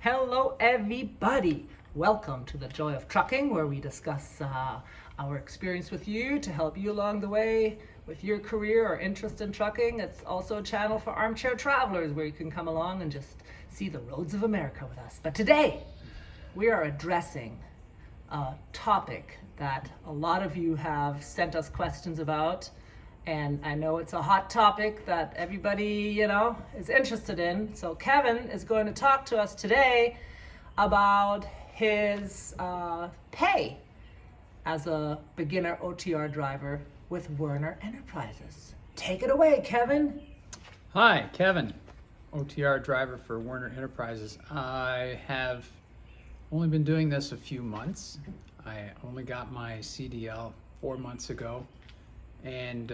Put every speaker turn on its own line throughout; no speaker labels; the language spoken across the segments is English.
Hello, everybody. Welcome to the Joy of Trucking, where we discuss our experience with you to help you along the way with your career or interest in trucking. It's also a channel for armchair travelers where you can come along and just see the roads of America with us. But today, we are addressing a topic that a lot of you have sent us questions about. And I know it's a hot topic that everybody, is interested in. So Kevin is going to talk to us today about his pay as a beginner OTR driver with Werner Enterprises. Take it away, Kevin.
Hi, Kevin, OTR driver for Werner Enterprises. I have only been doing this a few months. I only got my CDL 4 months ago. And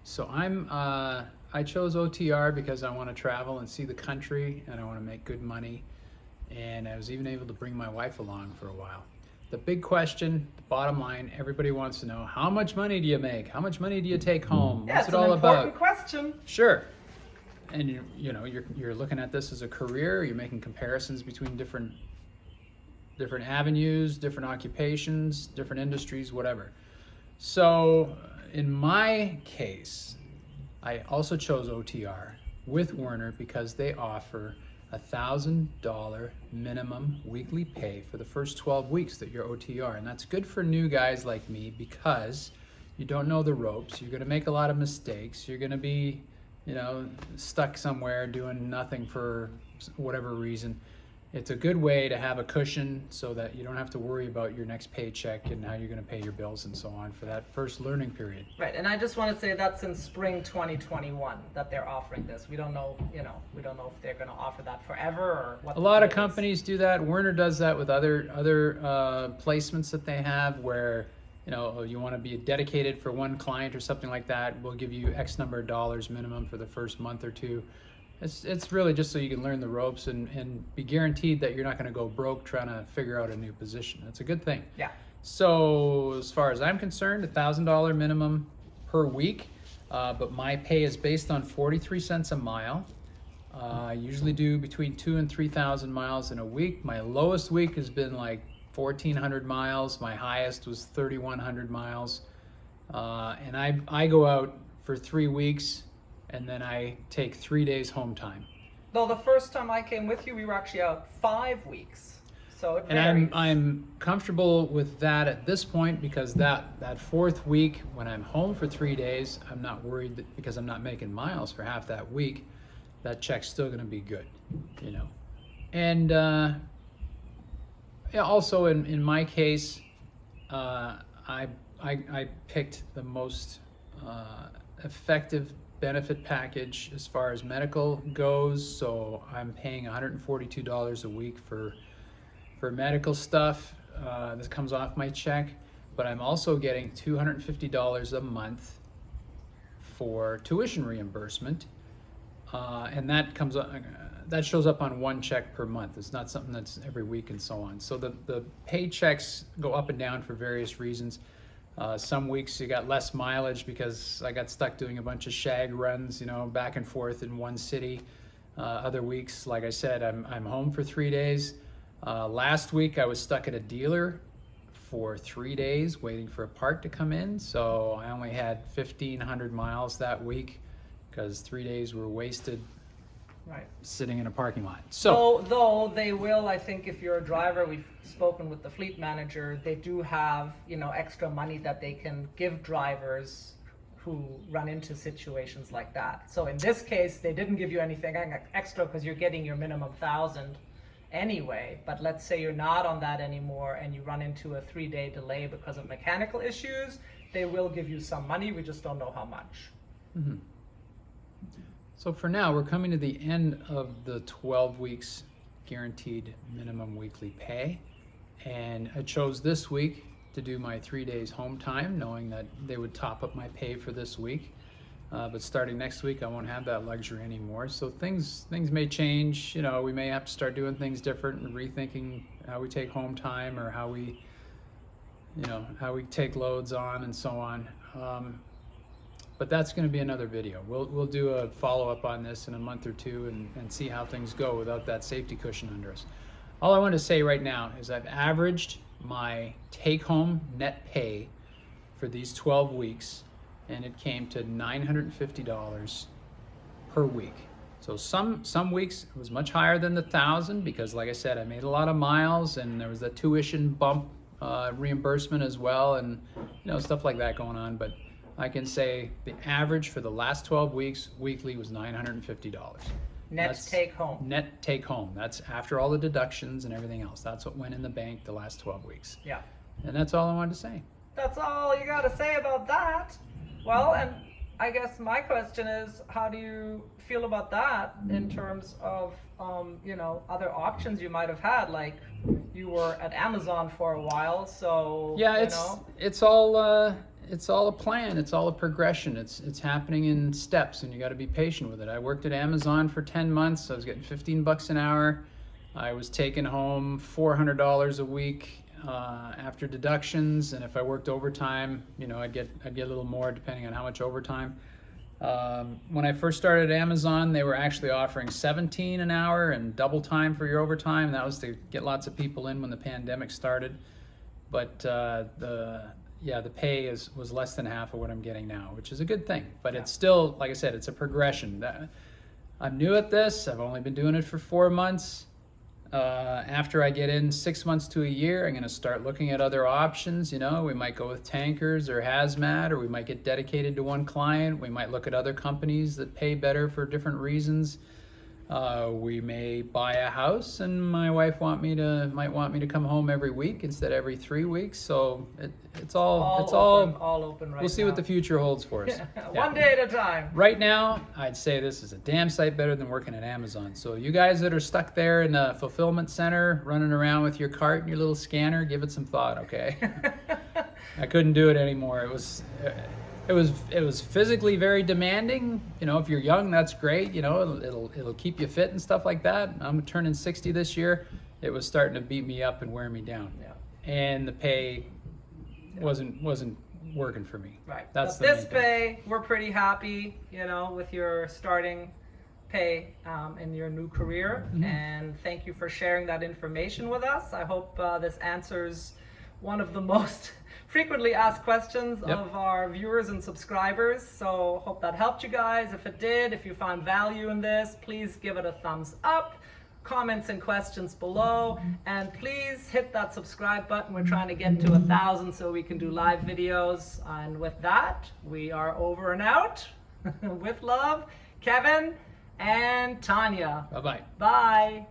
so I chose OTR because I want to travel and see the country and I want to make good money. And I was even able to bring my wife along for a while. The big question, the bottom line, everybody wants to know, how much money do you make? How much money do you take home?
Yeah,
What's
it's
it all
an important
about?
question.
Sure. And you're looking at this as a career, you're making comparisons between different avenues, different occupations, different industries, whatever. So in my case, I also chose OTR with Werner because they offer $1,000 minimum weekly pay for the first 12 weeks that you're OTR. And that's good for new guys like me because you don't know the ropes. You're going to make a lot of mistakes. You're going to be, stuck somewhere doing nothing for whatever reason. It's a good way to have a cushion so that you don't have to worry about your next paycheck and how you're going to pay your bills and so on for that first learning period.
Right, and I just want to say that's in spring 2021 that they're offering this. We don't know, we don't know if they're going to offer that forever or what.
A lot of companies do that. Werner does that with other placements that they have where, you want to be dedicated for one client or something like that. We'll give you X number of dollars minimum for the first month or two. It's really just so you can learn the ropes and be guaranteed that you're not going to go broke trying to figure out a new position. That's a good thing.
Yeah.
So as far as I'm concerned, $1,000 minimum per week, but my pay is based on 43 cents a mile. I usually do between 2,000 and 3,000 miles in a week. My lowest week has been like 1,400 miles. My highest was 3,100 miles. And I go out for 3 weeks. And then I take 3 days home time.
Though the first time I came with you, we were actually out 5 weeks. So it varies.
And I'm comfortable with that at this point because that fourth week, when I'm home for 3 days, I'm not worried that because I'm not making miles for half that week, that check's still going to be good, And also in my case, I picked the most effective benefit package as far as medical goes, so I'm paying $142 a week for medical stuff. This comes off my check, but I'm also getting $250 a month for tuition reimbursement, and that shows up on one check per month. It's not something that's every week and so on. So the paychecks go up and down for various reasons. Some weeks you got less mileage because I got stuck doing a bunch of shag runs, back and forth in one city. Other weeks, like I said, I'm home for 3 days. Last week I was stuck at a dealer for 3 days waiting for a part to come in. So I only had 1,500 miles that week because 3 days were wasted.
Right.
Sitting in a parking lot.
So though they will, I think if you're a driver, we've spoken with the fleet manager, they do have, extra money that they can give drivers who run into situations like that. So in this case, they didn't give you anything extra because you're getting your minimum 1,000 anyway. But let's say you're not on that anymore and you run into a 3-day delay because of mechanical issues, they will give you some money. We just don't know how much.
Mm-hmm. So for now, we're coming to the end of the 12 weeks guaranteed minimum weekly pay. And I chose this week to do my 3 days home time, knowing that they would top up my pay for this week. But starting next week, I won't have that luxury anymore. So things may change. We may have to start doing things different and rethinking how we take home time or how we take loads on and so on. But that's going to be another video. We'll do a follow-up on this in a month or two and see how things go without that safety cushion under us. All I want to say right now is I've averaged my take-home net pay for these 12 weeks, and it came to $950 per week. So some weeks it was much higher than the 1,000 because, like I said, I made a lot of miles, and there was a tuition bump reimbursement as well, and stuff like that going on. But I can say the average for the last 12 weeks weekly was $950.
Net take home.
Net take home. That's after all the deductions and everything else. That's what went in the bank the last 12 weeks.
Yeah.
And that's all I wanted to say.
That's all you got to say about that. Well, and I guess my question is, how do you feel about that in terms of, other options you might have had? Like, you were at Amazon for a while, so
yeah, it's all a plan. It's all a progression. It's happening in steps, and you got to be patient with it. I worked at Amazon for 10 months. I was getting $15 an hour. I was taking home $400 a week after deductions, and if I worked overtime, I'd get a little more depending on how much overtime. When I first started at Amazon, they were actually offering $17 an hour and double time for your overtime. That was to get lots of people in when the pandemic started. But the pay was less than half of what I'm getting now, which is a good thing. But it's still, like I said, it's a progression. I'm new at this. I've only been doing it for 4 months. After I get in 6 months to a year, I'm going to start looking at other options. We might go with tankers or hazmat, or we might get dedicated to one client. We might look at other companies that pay better for different reasons. We may buy a house, and my wife might want me to come home every week instead of every 3 weeks. So it's all
open right now.
We'll see what the future holds for us.
One day at a time.
Right now, I'd say this is a damn sight better than working at Amazon. So you guys that are stuck there in the fulfillment center, running around with your cart and your little scanner, give it some thought, okay? I couldn't do it anymore. It was physically very demanding. If you're young, that's great. It'll keep you fit and stuff like that. I'm turning 60 this year. It was starting to beat me up and wear me down. Yeah. And the pay wasn't working for me.
Right.
That's
but this pay, we're pretty happy, with your starting pay in your new career. Mm-hmm. And thank you for sharing that information with us. I hope this answers one of the most frequently asked questions of our viewers and subscribers. So hope that helped you guys. If it did, if you found value in this, please give it a thumbs up, comments and questions below, and please hit that subscribe button. We're trying to get to 1,000 so we can do live videos. And with that, we are over and out. With love, Kevin and Tanya.
Bye-bye.
Bye.